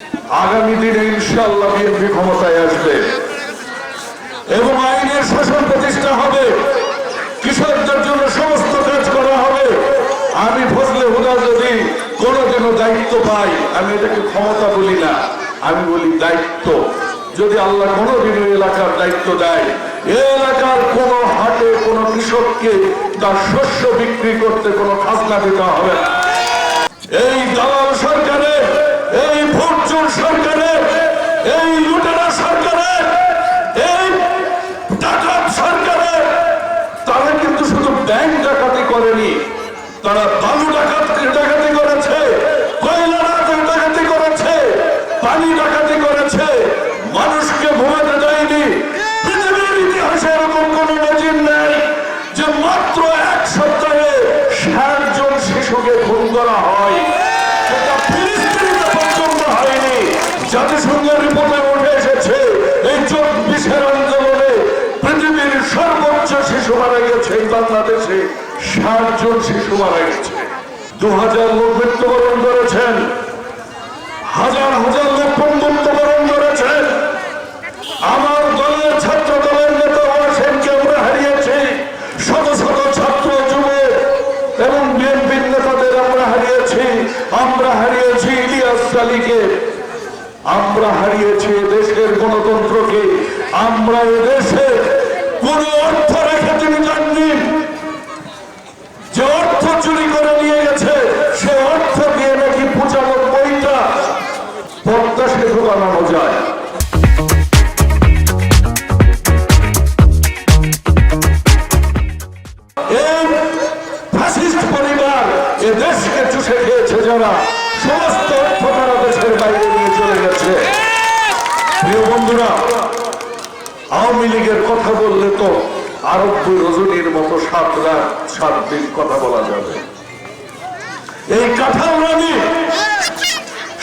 আগামী দিনে ইনশাআল্লাহ বিএনপি ক্ষমতায় আসবে এবং আইনের শাসন প্রতিষ্ঠা হবে, কৃষকদের জন্য সমস্ত কাজ করা হবে। আমি ফজলে হুদা যদি কোনোদিনও দায়িত্ব পাই, আমি এটাকে ক্ষমতা বলি না, আমি বলি দায়িত্ব। যদি আল্লাহ কোনোদিনও এলাকার দায়িত্ব দেয়, এই এলাকার কোন হাটে কোন কৃষককে তার শস্য বিক্রি করতে কোনো খাজনা দিতে হবে না। এই দালাল সরকারের, এই ভোটচোর সরকারের, এই লুটেরা সরকারের, এই ডাকাত সরকারের, তারা কিন্তু শুধু ব্যাংক ডাকাতি করেনি, তারা বালু ডাকাতি করেছে, কয়লা ডাকাতি করেছে, পানি ডাকাতি করেছে, মানুষকে ঘুমাতে দেয়নি। পৃথিবীর ইতিহাসে এরকম কোন নজির নেই যে মাত্র এক সপ্তাহে ৬০ জন শিশুকে খুন করা হয়। সেটা ফিলিস্তিনিতে পর্যন্ত হয়নি। জাতিসংঘের রিপোর্টে উঠে এসেছে এই ২৪-এর আন্দোলনে পৃথিবীর সর্বোচ্চ শিশু মারা গেছে বাংলাদেশে, ৬০ জন শিশু মারা গেছে। ২০০০ লোক মৃত্যুবরণ করেছেন, হাজার হাজার লোক মৃত্যুবরণ করেছেন। আমার দলের ছাত্র দলের নেতা হোসেনকে আমরা হারিয়েছি, শত শত ছাত্র যুবক এবং বিএনপির নেতাদের আমরা হারিয়েছি। আমরা হারিয়েছি ইলিয়াস আলীকে, আমরা হারিয়েছি দেশের গণতন্ত্রকে। আমরা এদেশে কোন অর্থ রেখে তিনি যাননি। যে অর্থ চুরি করে নিয়ে গেছে, সে অর্থ দিয়ে নাকি ৯৫টা পদ্মা সেতু বানানো যায়। এই ফ্যাসিস্ট পরিবার এ দেশকে চুষে খেয়েছে, যারা সমস্ত অর্থ তারা দেশের বাইরে নিয়ে চলে গেছে। প্রিয় বন্ধুরা, আওয়ামী লীগের কথা বললে তো আরব্য রজনীর মতো ৭ রাত ৭ দিন কথা বলা যাবে। এই কাঁঠাল রানী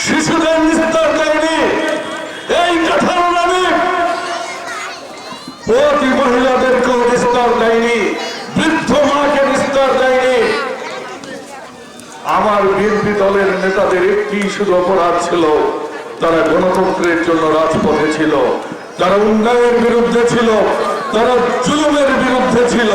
শিশুদের নিস্তার দেয়নি, এই কাঁঠাল রানী প্রতি মহিলাদেরকেও নিস্তার দেয়নি, বৃদ্ধ মাকে নিস্তার দেয়নি। আমার বিএনপি দলের নেতাদের একটি শুধু অপরাধ ছিল, তারা গণতন্ত্রের জন্য রাজপথে ছিল, তারা উন্নয়নের বিরুদ্ধে ছিল, তারা জুলুমের বিরুদ্ধে ছিল।